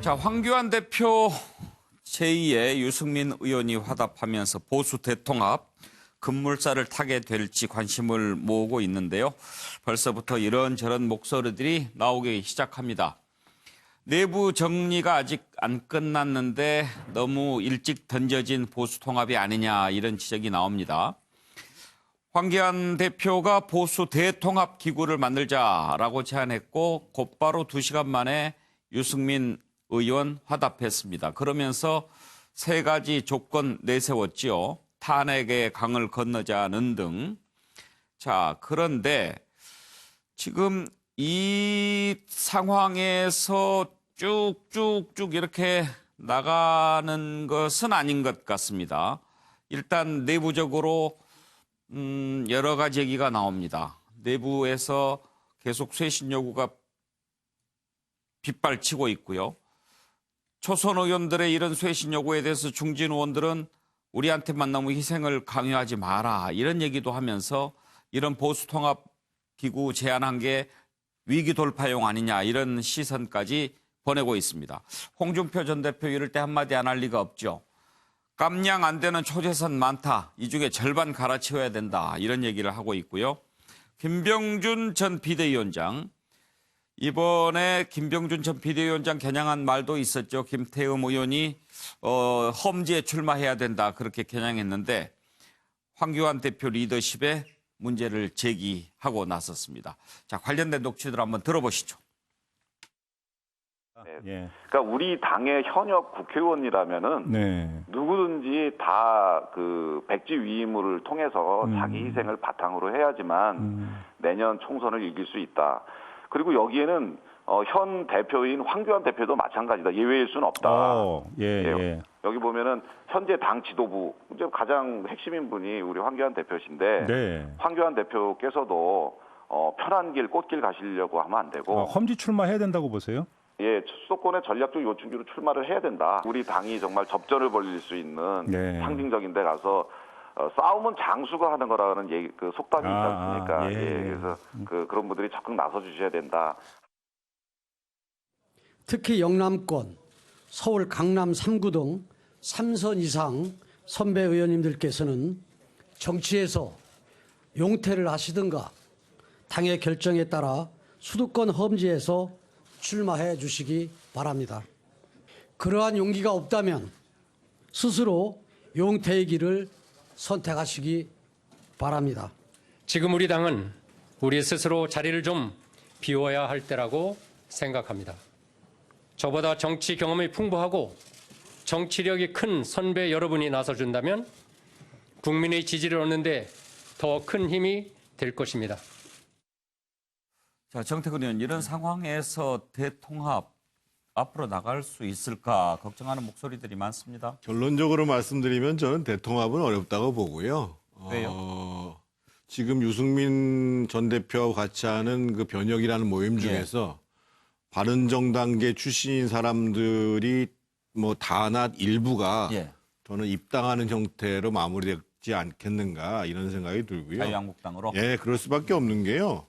자, 황교안 대표 제2의 유승민 의원이 화답하면서 보수 대통합 급물살을 타게 될지 관심을 모으고 있는데요. 벌써부터 이런저런 목소리들이 나오기 시작합니다. 내부 정리가 아직 안 끝났는데 너무 일찍 던져진 보수 통합이 아니냐 이런 지적이 나옵니다. 황교안 대표가 보수 대통합 기구를 만들자라고 제안했고 곧바로 2시간 만에 유승민 의원 화답했습니다. 그러면서 3가지 조건 내세웠지요. 탄핵의 강을 건너자는 등. 자, 그런데 지금 이 상황에서 쭉쭉쭉 이렇게 나가는 것은 아닌 것 같습니다. 일단 내부적으로 여러 가지 얘기가 나옵니다. 내부에서 계속 쇄신 요구가 빗발치고 있고요. 초선 의원들의 이런 쇄신 요구에 대해서 중진 의원들은 우리한테만 너무 희생을 강요하지 마라 이런 얘기도 하면서 이런 보수 통합 기구 제안한 게 위기 돌파용 아니냐 이런 시선까지 보내고 있습니다. 홍준표 전 대표 이럴 때 한마디 안 할 리가 없죠. 깜냥 안 되는 초재선 많다. 이 중에 절반 갈아치워야 된다. 이런 얘기를 하고 있고요. 김병준 전 비대위원장. 이번에 김병준 전 비대위원장 겨냥한 말도 있었죠. 김태흠 의원이 험지에 출마해야 된다. 그렇게 겨냥했는데 황교안 대표 리더십에 문제를 제기하고 나섰습니다. 자, 관련된 녹취들 한번 들어보시죠. 네. 그러니까 우리 당의 현역 국회의원이라면은 네. 누구든지 다 그 백지 위임을 통해서 자기 희생을 바탕으로 해야지만 내년 총선을 이길 수 있다. 그리고 여기에는 현 대표인 황교안 대표도 마찬가지다. 예외일 수는 없다. 예. 여기 보면은 현재 당 지도부 이제 가장 핵심인 분이 우리 황교안 대표신데 네. 황교안 대표께서도 편한 길, 꽃길 가시려고 하면 안 되고 험지 출마해야 된다고 보세요? 예, 수도권의 전략적 요충지로 출마를 해야 된다. 우리 당이 정말 접전을 벌일 수 있는 네. 상징적인 데 가서 싸움은 장수가 하는 거라는 얘기, 그 속담이 있지 않습니까? 예. 그래서 그런 분들이 적극 나서 주셔야 된다. 특히 영남권, 서울 강남 3구 등 3선 이상 선배 의원님들께서는 정치에서 용퇴를 하시든가 당의 결정에 따라 수도권 험지에서 출마해 주시기 바랍니다. 그러한 용기가 없다면 스스로 용퇴의 길을 선택하시기 바랍니다. 지금 우리 당은 우리 스스로 자리를 좀 비워야 할 때라고 생각합니다. 저보다 정치 경험이 풍부하고 정치력이 큰 선배 여러분이 나서준다면 국민의 지지를 얻는데 더 큰 힘이 될 것입니다. 자, 정태근 의원, 이런 상황에서 대통합 앞으로 나갈 수 있을까 걱정하는 목소리들이 많습니다. 결론적으로 말씀드리면 저는 대통합은 어렵다고 보고요. 왜요? 지금 유승민 전 대표하고 같이 하는 그 변혁이라는 모임 중에서 바른정당계 출신인 사람들이 뭐 다나 일부가 저는 입당하는 형태로 마무리되지 않겠는가 이런 생각이 들고요. 자유한국당으로? 예, 그럴 수밖에 없는 게요.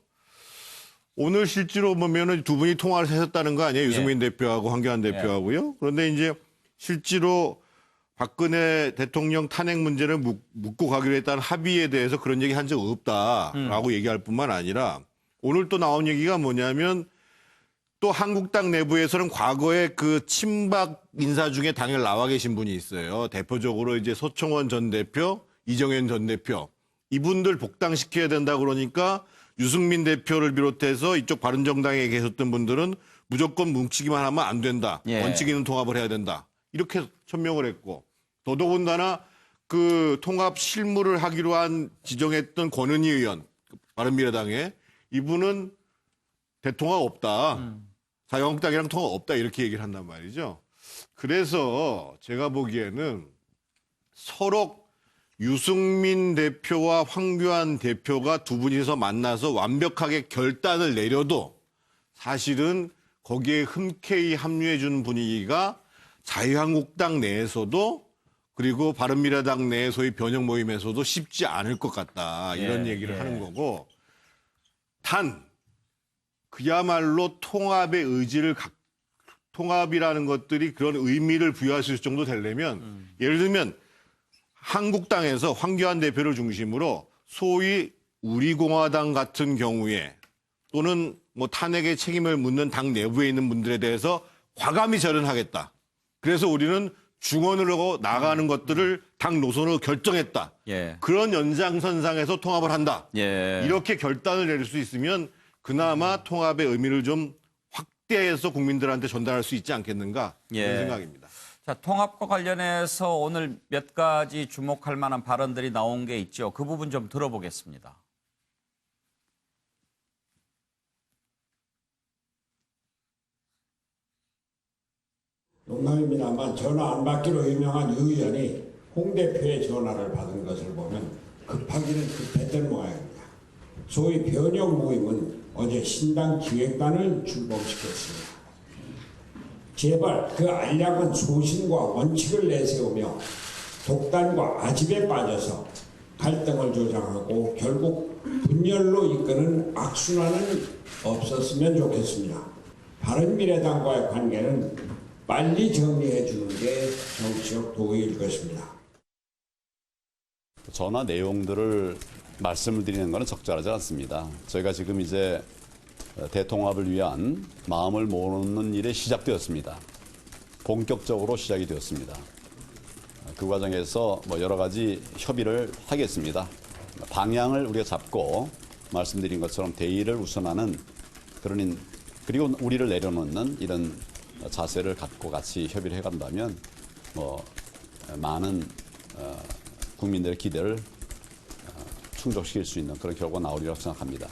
오늘 실제로 보면은 두 분이 통화를 하셨다는 거 아니에요? 유승민 대표하고 황교안 대표하고요. 그런데 이제 실제로 박근혜 대통령 탄핵 문제를 묻고 가기로 했다는 합의에 대해서 그런 얘기 한 적 없다라고 얘기할 뿐만 아니라 오늘 또 나온 얘기가 뭐냐면 또 한국당 내부에서는 과거에 그 친박 인사 중에 당일 나와 계신 분이 있어요. 대표적으로 이제 서청원 전 대표, 이정현 전 대표. 이분들 복당시켜야 된다 그러니까 유승민 대표를 비롯해서 이쪽 바른정당에 계셨던 분들은 무조건 뭉치기만 하면 안 된다. 원칙 있는 통합을 해야 된다. 이렇게 천명을 했고 더더군다나 그 통합 실무를 하기로 한 지정했던 권은희 의원, 바른미래당에 이분은 대통합 없다. 자유한국당이랑 통합 없다. 이렇게 얘기를 한단 말이죠. 그래서 제가 보기에는 서로 유승민 대표와 황교안 대표가 두 분이서 만나서 완벽하게 결단을 내려도 사실은 거기에 흔쾌히 합류해 주는 분위기가 자유한국당 내에서도 그리고 바른미래당 내 소위 변형 모임에서도 쉽지 않을 것 같다. 이런 얘기를 하는 거고 그야말로 통합이라는 것들이 그런 의미를 부여할 수 있을 정도 되려면 예를 들면 한국당에서 황교안 대표를 중심으로 소위 우리공화당 같은 경우에 또는 뭐 탄핵의 책임을 묻는 당 내부에 있는 분들에 대해서 과감히 절연하겠다. 그래서 우리는 중원으로 나가는 것들을 당 노선으로 결정했다. 예. 그런 연장선상에서 통합을 한다. 예. 이렇게 결단을 내릴 수 있으면 그나마 통합의 의미를 좀 확대해서 국민들한테 전달할 수 있지 않겠는가 예. 그런 생각입니다. 자, 통합과 관련해서 오늘 몇 가지 주목할 만한 발언들이 나온 게 있죠. 그 부분 좀 들어보겠습니다. 농담입니다만 전화 안 받기로 유명한 의원이 홍 대표의 전화를 받은 것을 보면 급하기는 급했던 모양입니다. 소위 변형 모임은 어제 신당 기획단을 출범시켰습니다. 제발 그 알량한 소신과 원칙을 내세우며 독단과 아집에 빠져서 갈등을 조장하고 결국 분열로 이끄는 악순환은 없었으면 좋겠습니다. 바른미래당과의 관계는 빨리 정리해 주는 게 정치적 도의일 것입니다. 전화 내용들을 말씀을 드리는 것은 적절하지 않습니다. 저희가 지금 이제 대통합을 위한 마음을 모으는 일이 시작되었습니다. 본격적으로 시작이 되었습니다. 그 과정에서 뭐 여러 가지 협의를 하겠습니다. 방향을 우리가 잡고 말씀드린 것처럼 대의를 우선하는 그리고 우리를 내려놓는 이런 자세를 갖고 같이 협의를 해간다면 뭐 많은 국민들의 기대를 충족시킬 수 있는 그런 결과가 나오리라고 생각합니다.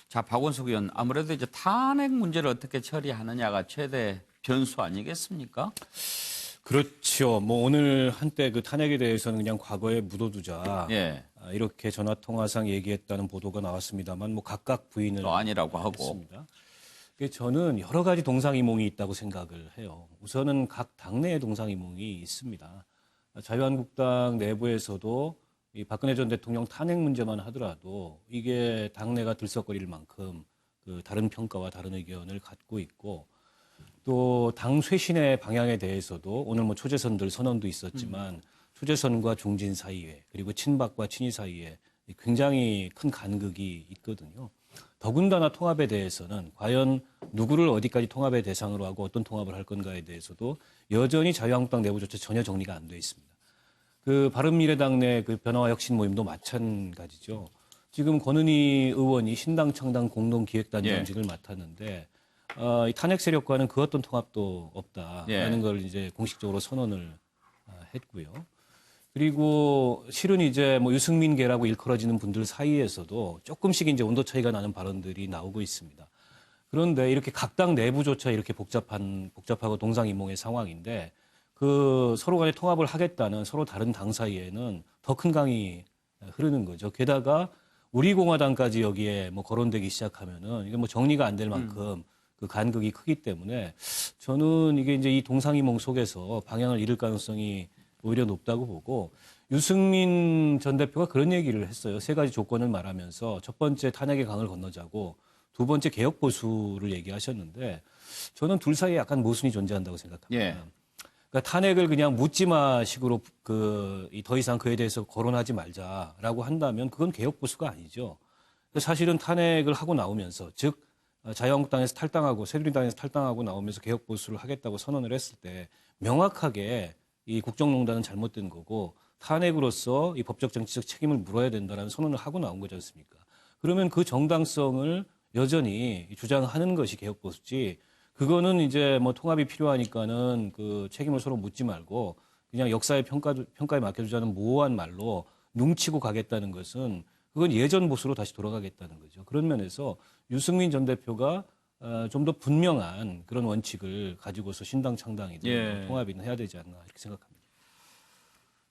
자, 박원석 의원, 아무래도 이제 탄핵 문제를 어떻게 처리하느냐가 최대 변수 아니겠습니까? 그렇죠. 뭐 오늘 한때 그 탄핵에 대해서는 그냥 과거에 묻어두자. 예. 이렇게 전화 통화상 얘기했다는 보도가 나왔습니다만 뭐 각각 부인을 또 아니라고 하고. 했습니다. 저는 여러 가지 동상이몽이 있다고 생각을 해요. 우선은 각 당내의 동상이몽이 있습니다. 자유한국당 내부에서도 이 박근혜 전 대통령 탄핵 문제만 하더라도 이게 당내가 들썩거릴 만큼 그 다른 평가와 다른 의견을 갖고 있고 또 당 쇄신의 방향에 대해서도 오늘 뭐 초재선들 선언도 있었지만 초재선과 중진 사이에 그리고 친박과 친이 사이에 굉장히 큰 간극이 있거든요. 더군다나 통합에 대해서는 과연 누구를 어디까지 통합의 대상으로 하고 어떤 통합을 할 건가에 대해서도 여전히 자유한국당 내부조차 전혀 정리가 안 돼 있습니다. 그 바른미래당 내 그 변화와 혁신 모임도 마찬가지죠. 지금 권은희 의원이 신당 창당 공동기획단장직을 맡았는데 이 탄핵 세력과는 그 어떤 통합도 없다라는 걸 이제 공식적으로 선언을 했고요. 그리고 실은 이제 뭐 유승민계라고 일컬어지는 분들 사이에서도 조금씩 이제 온도 차이가 나는 발언들이 나오고 있습니다. 그런데 이렇게 각 당 내부조차 이렇게 복잡하고 동상이몽의 상황인데 그 서로 간에 통합을 하겠다는 서로 다른 당 사이에는 더 큰 강이 흐르는 거죠. 게다가 우리공화당까지 여기에 뭐 거론되기 시작하면은 이게 뭐 정리가 안 될 만큼 그 간극이 크기 때문에 저는 이게 이제 이 동상이몽 속에서 방향을 잃을 가능성이 오히려 높다고 보고 유승민 전 대표가 그런 얘기를 했어요. 세 가지 조건을 말하면서 첫 번째 탄핵의 강을 건너자고 두 번째 개혁 보수를 얘기하셨는데 저는 둘 사이에 약간 모순이 존재한다고 생각합니다. 예. 그러니까 탄핵을 그냥 묻지마 식으로 더 이상 그에 대해서 거론하지 말자라고 한다면 그건 개혁 보수가 아니죠. 사실은 탄핵을 하고 나오면서 즉 자유한국당에서 탈당하고 새누리당에서 탈당하고 나오면서 개혁 보수를 하겠다고 선언을 했을 때 명확하게 이 국정농단은 잘못된 거고 탄핵으로서 이 법적 정치적 책임을 물어야 된다는 선언을 하고 나온 거지 않습니까? 그러면 그 정당성을 여전히 주장하는 것이 개혁 보수지. 그거는 이제 뭐 통합이 필요하니까는 그 책임을 서로 묻지 말고 그냥 역사의 평가에 맡겨주자는 모호한 말로 뭉치고 가겠다는 것은 그건 예전 보수로 다시 돌아가겠다는 거죠. 그런 면에서 유승민 전 대표가 좀 더 분명한 그런 원칙을 가지고서 신당 창당이든 통합이든 해야 되지 않나 이렇게 생각합니다.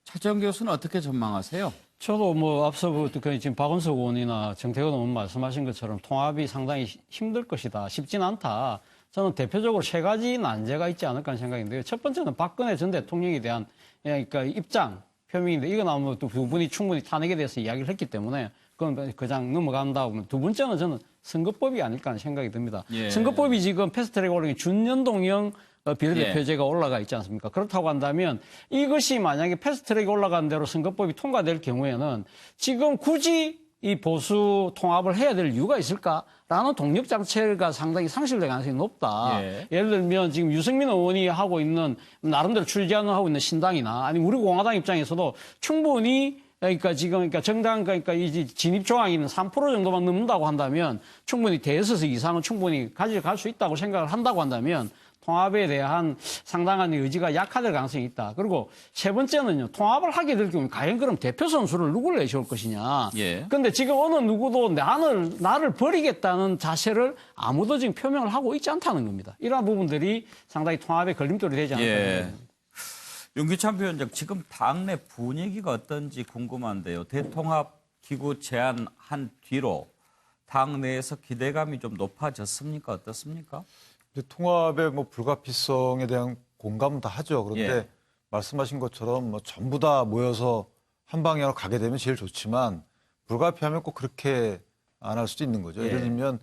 차재원 교수는 어떻게 전망하세요? 저도 뭐 앞서 지금 박원석 의원이나 정태근 의원 말씀하신 것처럼 통합이 상당히 힘들 것이다. 쉽진 않다. 저는 대표적으로 세 가지 난제가 있지 않을까 하는 생각인데요. 첫 번째는 박근혜 전 대통령에 대한 그러니까 입장 표명인데 이거 나오면 또 두 분이 충분히 탄핵에 대해서 이야기를 했기 때문에 그건 그냥 넘어간다 보면 두 번째는 저는 선거법이 아닐까 하는 생각이 듭니다. 예. 선거법이 지금 패스트트랙 올라간 준연동형 비례대표제가 올라가 있지 않습니까? 그렇다고 한다면 이것이 만약에 패스트트랙에 올라간 대로 선거법이 통과될 경우에는 지금 굳이 이 보수 통합을 해야 될 이유가 있을까라는 동력 자체가 상당히 상실될 가능성이 높다. 예. 예를 들면 지금 유승민 의원이 하고 있는 나름대로 출제하는 하고 있는 신당이나 아니 우리 공화당 입장에서도 충분히 그러니까 정당 그러니까 이 진입 조항이 있는 3% 정도만 넘는다고 한다면 충분히 대여섯석 이상은 충분히 가져갈 수 있다고 생각을 한다고 한다면 통합에 대한 상당한 의지가 약화될 가능성이 있다. 그리고 세 번째는요. 통합을 하게 될 경우에 과연 그럼 대표 선수를 누구를 내세울 것이냐. 예. 그런데 지금 어느 누구도 나를 버리겠다는 자세를 아무도 지금 표명을 하고 있지 않다는 겁니다. 이러한 부분들이 상당히 통합에 걸림돌이 되지 않을까. 예. 윤기찬 위원장, 지금 당내 분위기가 어떤지 궁금한데요. 대통합 기구 제안한 뒤로 당내에서 기대감이 좀 높아졌습니까? 어떻습니까? 통합의 뭐 불가피성에 대한 공감은 다 하죠. 그런데 예. 말씀하신 것처럼 뭐 전부 다 모여서 한 방향으로 가게 되면 제일 좋지만 불가피하면 꼭 그렇게 안 할 수도 있는 거죠. 예. 예를 들면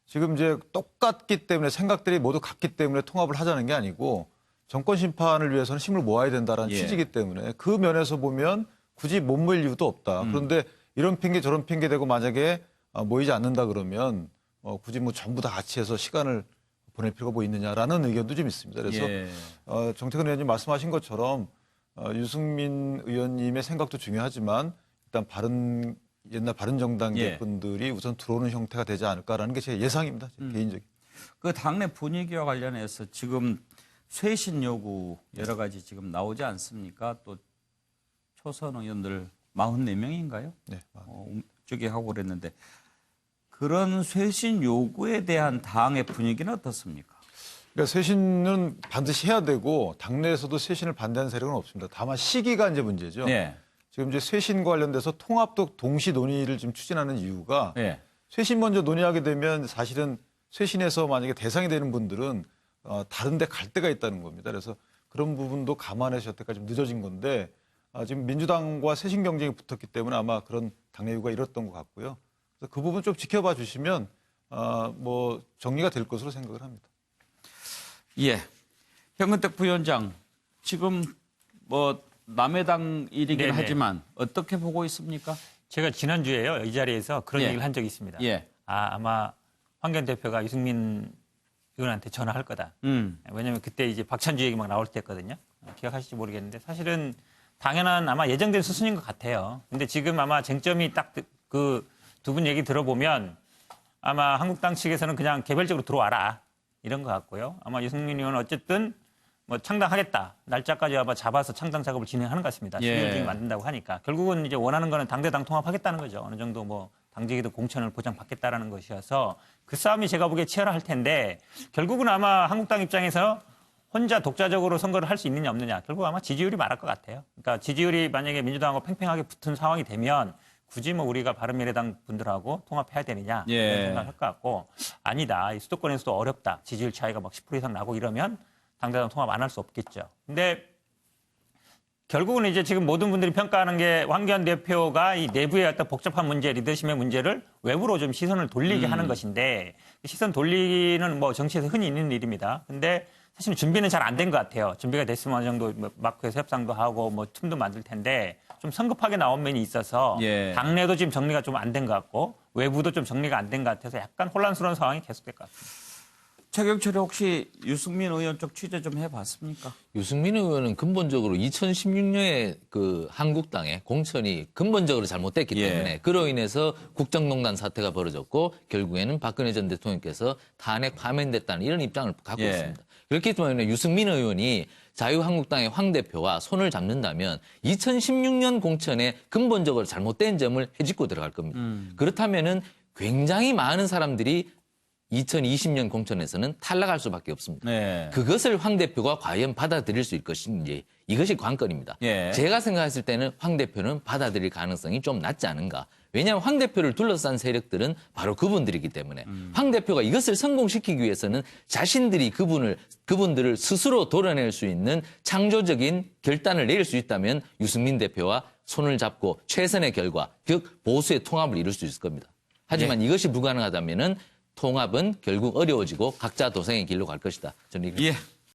지금 이제 똑같기 때문에 생각들이 모두 같기 때문에 통합을 하자는 게 아니고 정권 심판을 위해서는 힘을 모아야 된다는 예. 취지이기 때문에 그 면에서 보면 굳이 못 모일 이유도 없다. 그런데 이런 핑계 저런 핑계 대고 만약에 모이지 않는다 그러면 굳이 뭐 전부 다 같이 해서 시간을 보낼 필요가 뭐 있느냐라는 의견도 좀 있습니다. 그래서 예. 정태근 의원님 말씀하신 것처럼 유승민 의원님의 생각도 중요하지만 일단 옛날 바른정당계 예. 분들이 우선 들어오는 형태가 되지 않을까라는 게 제 예상입니다. 개인적인. 그 당내 분위기와 관련해서 지금 쇄신 요구 여러 가지 지금 나오지 않습니까? 또 초선 의원들 44명인가요? 네. 저기 하고 그랬는데 그런 쇄신 요구에 대한 당의 분위기는 어떻습니까? 그러니까 쇄신은 반드시 해야 되고 당내에서도 쇄신을 반대하는 세력은 없습니다. 다만 시기가 이제 문제죠. 네. 지금 이제 쇄신과 관련돼서 통합도 동시 논의를 지금 추진하는 이유가 네. 쇄신 먼저 논의하게 되면 사실은 쇄신에서 만약에 대상이 되는 분들은 다른 데 갈 데가 있다는 겁니다. 그래서 그런 부분도 감안해서 여태까지 좀 늦어진 건데 지금 민주당과 쇄신 경쟁이 붙었기 때문에 아마 그런 당내 이유가 이뤘던 것 같고요. 그래서 그 부분 좀 지켜봐 주시면 뭐 정리가 될 것으로 생각을 합니다. 예. 현근택 부위원장, 지금 뭐 남의 당 일이긴 네네. 하지만 어떻게 보고 있습니까? 제가 지난주에요. 이 자리에서 그런 예. 얘기를 한 적이 있습니다. 예. 아마 황교안 대표가 유승민 의원한테 전화할 거다. 왜냐하면 그때 이제 박찬주 얘기 막 나올 때였거든요. 기억하실지 모르겠는데 사실은 당연한 아마 예정된 수순인 것 같아요. 근데 지금 아마 쟁점이 딱 그 두 분 얘기 들어보면 아마 한국당 측에서는 그냥 개별적으로 들어와라 이런 것 같고요. 아마 유승민 의원은 어쨌든 뭐 창당하겠다. 날짜까지 아마 잡아서 창당 작업을 진행하는 것 같습니다. 예. 12월 중에 만든다고 하니까. 결국은 이제 원하는 거는 당대당 통합하겠다는 거죠. 어느 정도 뭐 당직에도 공천을 보장받겠다라는 것이어서 그 싸움이 제가 보기에 치열할 텐데 결국은 아마 한국당 입장에서 혼자 독자적으로 선거를 할 수 있느냐 없느냐 결국 아마 지지율이 말할 것 같아요. 그러니까 지지율이 만약에 민주당하고 팽팽하게 붙은 상황이 되면 굳이 뭐 우리가 바른미래당 분들하고 통합해야 되느냐 예. 이런 생각을 할 것 같고 아니다. 이 수도권에서도 어렵다. 지지율 차이가 막 10% 이상 나고 이러면 당대당 통합 안 할 수 없겠죠. 근데 결국은 이제 지금 모든 분들이 평가하는 게 황교안 대표가 이 내부의 어떤 복잡한 문제, 리더십의 문제를 외부로 좀 시선을 돌리게 하는 것인데 시선 돌리기는 뭐 정치에서 흔히 있는 일입니다. 근데 사실은 준비는 잘 안 된 것 같아요. 준비가 됐으면 어느 정도 뭐 마크에서 협상도 하고 뭐 틈도 만들 텐데 좀 성급하게 나온 면이 있어서 예. 당내도 지금 정리가 좀 안 된 것 같고 외부도 좀 정리가 안 된 것 같아서 약간 혼란스러운 상황이 계속될 것 같습니다. 최경철이 혹시 유승민 의원 쪽 취재 좀 해봤습니까? 유승민 의원은 근본적으로 2016년에 그 한국당의 공천이 근본적으로 잘못됐기 예. 때문에 그로 인해서 국정농단 사태가 벌어졌고 결국에는 박근혜 전 대통령께서 탄핵 파면됐다는 이런 입장을 갖고 예. 있습니다. 그렇기 때문에 유승민 의원이 자유한국당의 황 대표와 손을 잡는다면 2016년 공천에 근본적으로 잘못된 점을 헤집고 들어갈 겁니다. 그렇다면은 굉장히 많은 사람들이 2020년 공천에서는 탈락할 수밖에 없습니다. 네. 그것을 황 대표가 과연 받아들일 수 있을 것인지 이것이 관건입니다. 예. 제가 생각했을 때는 황 대표는 받아들일 가능성이 좀 낮지 않은가. 왜냐하면 황 대표를 둘러싼 세력들은 바로 그분들이기 때문에 황 대표가 이것을 성공시키기 위해서는 자신들이 그분들을 스스로 도려낼 수 있는 창조적인 결단을 내릴 수 있다면 유승민 대표와 손을 잡고 최선의 결과, 즉 보수의 통합을 이룰 수 있을 겁니다. 하지만 이것이 불가능하다면은 통합은 결국 어려워지고 각자 도생의 길로 갈 것이다. 저는 이렇게 예.